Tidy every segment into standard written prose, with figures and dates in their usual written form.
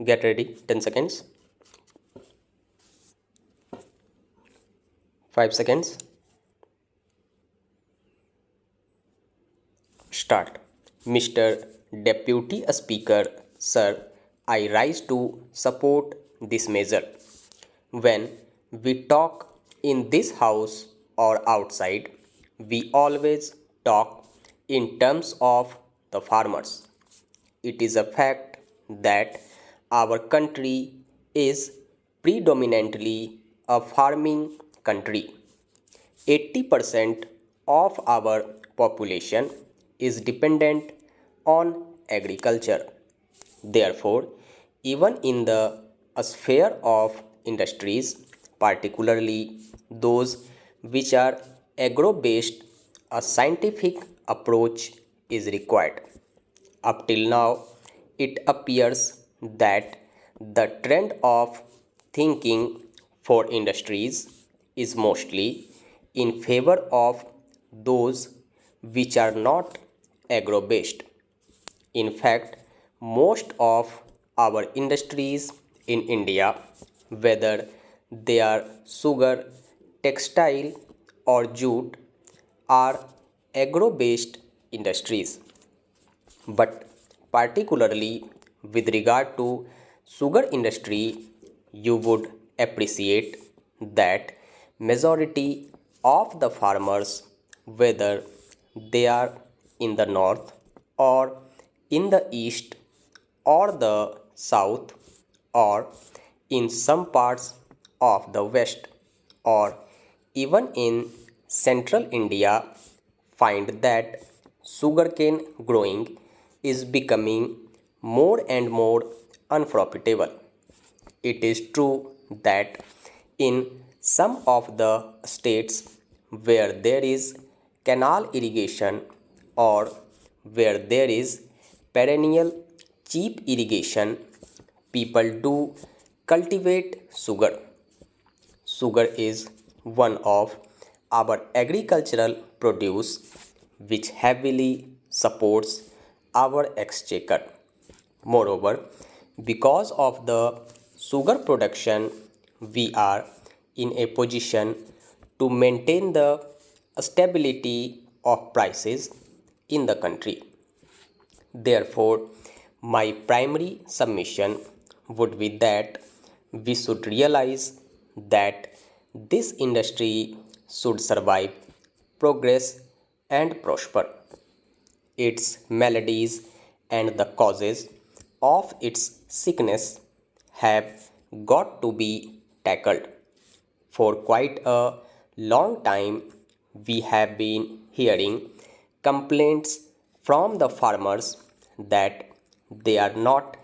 Get ready, 10 seconds, 5 seconds, start. Mr. Deputy Speaker, Sir, I rise to support this measure. When we talk in this house or outside, we always talk in terms of the farmers. It is a fact that our country is predominantly a farming country. 80% of our population is dependent on agriculture. Therefore, even in the sphere of industries, particularly those which are agro based, a scientific approach is required. Up till now, it appears that the trend of thinking for industries is mostly in favor of those which are not agro based. In fact, most of our industries in India, whether they are sugar, textile, or jute, are agro based industries. But particularly with regard to sugar industry, you would appreciate that majority of the farmers, whether they are in the north or in the east or the south or in some parts of the west or even in central India, find that sugarcane growing is becoming more and more unprofitable. It is true that in some of the states where there is canal irrigation or where there is perennial cheap irrigation, people do cultivate sugar. Sugar is one of our agricultural produce which heavily supports our exchequer. Moreover, because of the sugar production, we are in a position to maintain the stability of prices in the country. Therefore, my primary submission would be that we should realize that this industry should survive, progress, and prosper. Its maladies and the causes of its sickness have got to be tackled. For quite a long time, we have been hearing complaints from the farmers that they are not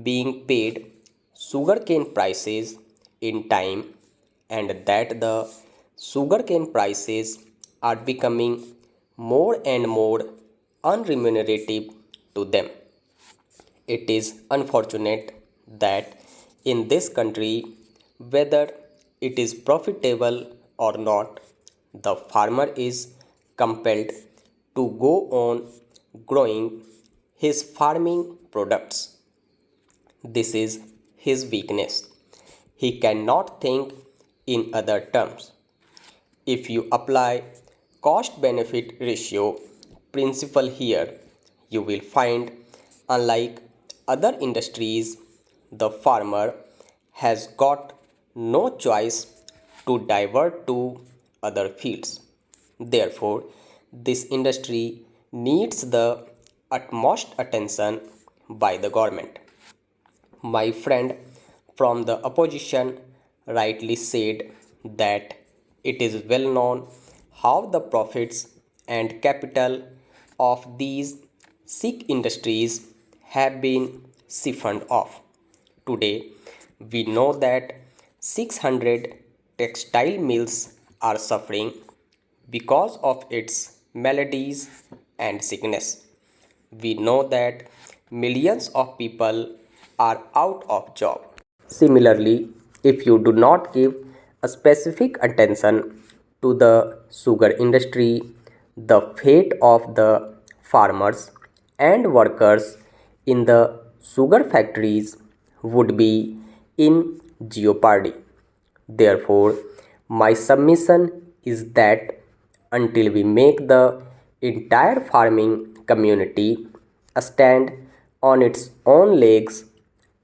being paid sugarcane prices in time and that the sugarcane prices are becoming more and more unremunerative to them. It is unfortunate that in this country, whether it is profitable or not, the farmer is compelled to go on growing his farming products. This is his weakness. He cannot think in other terms. If you apply cost benefit ratio principle here, you will find unlike other industries, the farmer has got no choice to divert to other fields. Therefore, this industry needs the utmost attention by the government. My friend from the opposition rightly said that it is well known how the profits and capital of these sick industries have been siphoned off. Today, we know that 600 textile mills are suffering because of its maladies and sickness. We know that millions of people are out of job. Similarly, if you do not give a specific attention to the sugar industry, the fate of the farmers and workers in the sugar factories would be in jeopardy. Therefore, my submission is that until we make the entire farming community stand on its own legs,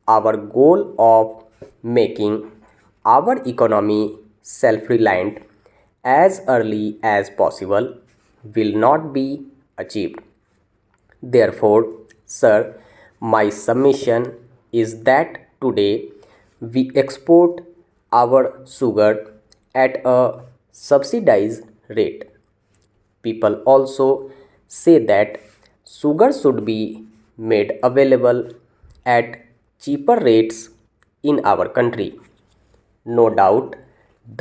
our goal of making our economy self reliant as early as possible will not be achieved. Therefore, sir, my submission is that today we export our sugar at a subsidized rate. People also say that sugar should be made available at cheaper rates in our country. No doubt,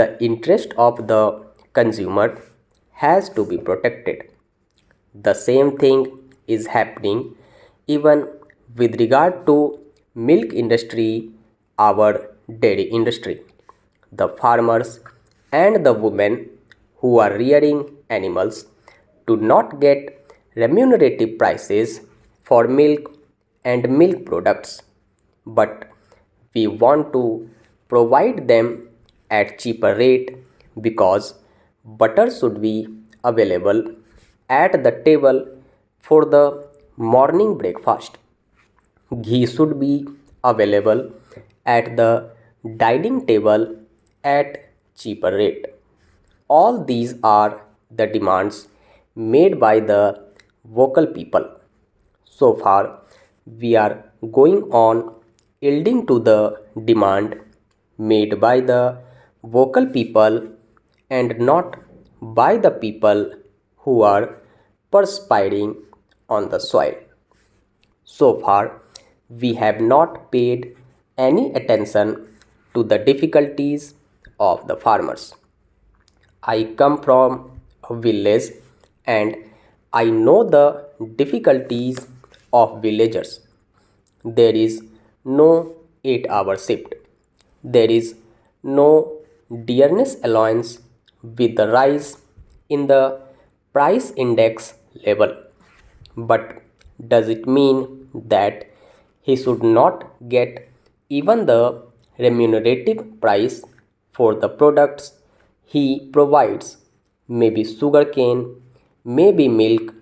the interest of the consumer has to be protected. The same thing is happening even with regard to milk industry, our dairy industry. The farmers and the women who are rearing animals do not get remunerative prices for milk and milk products, but we want to provide them at cheaper rate because butter should be available at the table for the morning breakfast. Ghee should be available at the dining table at cheaper rate. All these are the demands made by the vocal people. So far, we are going on yielding to the demand made by the vocal people and not by the people who are perspiring on the soil. So far, we have not paid any attention to the difficulties of the farmers. I come from a village and I know the difficulties of villagers. There is no 8-hour shift. There is no dearness allowance with the rise in the price index level. But does it mean that he should not get even the remunerative price for the products he provides? Maybe sugarcane, maybe milk,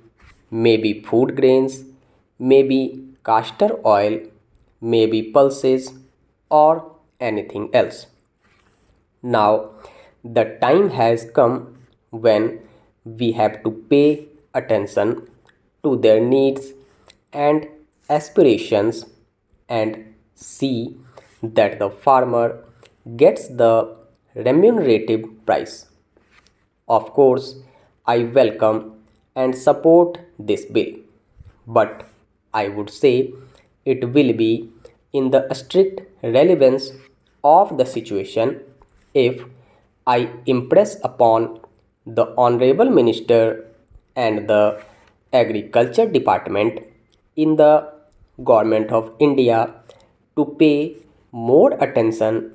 maybe food grains, maybe castor oil, maybe pulses, or anything else. Now, the time has come when we have to pay attention to their needs and aspirations and see that the farmer gets the remunerative price. Of course, I welcome and support this bill, but I would say it will be in the strict relevance of the situation if I impress upon the Honorable Minister and the Agriculture Department in the Government of India to pay more attention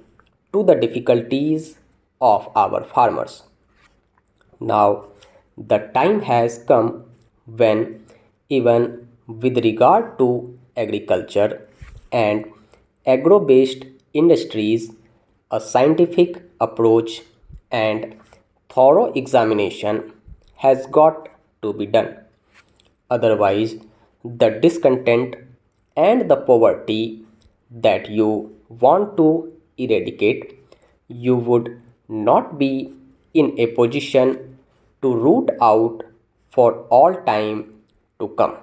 to the difficulties of our farmers. Now, the time has come when, even with regard to agriculture and agro based industries, a scientific approach and thorough examination has got to be done. Otherwise, the discontent and the poverty that you want to eradicate, you would not be in a position to root out for all time to come.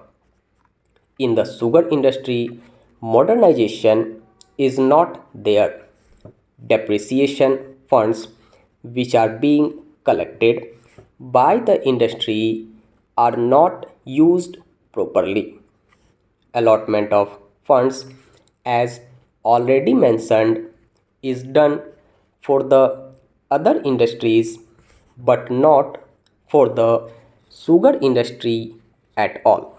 In the sugar industry, modernization is not there. Depreciation funds which are being collected by the industry are not used properly. Allotment of funds, as already mentioned, is done for the other industries but not for the sugar industry at all.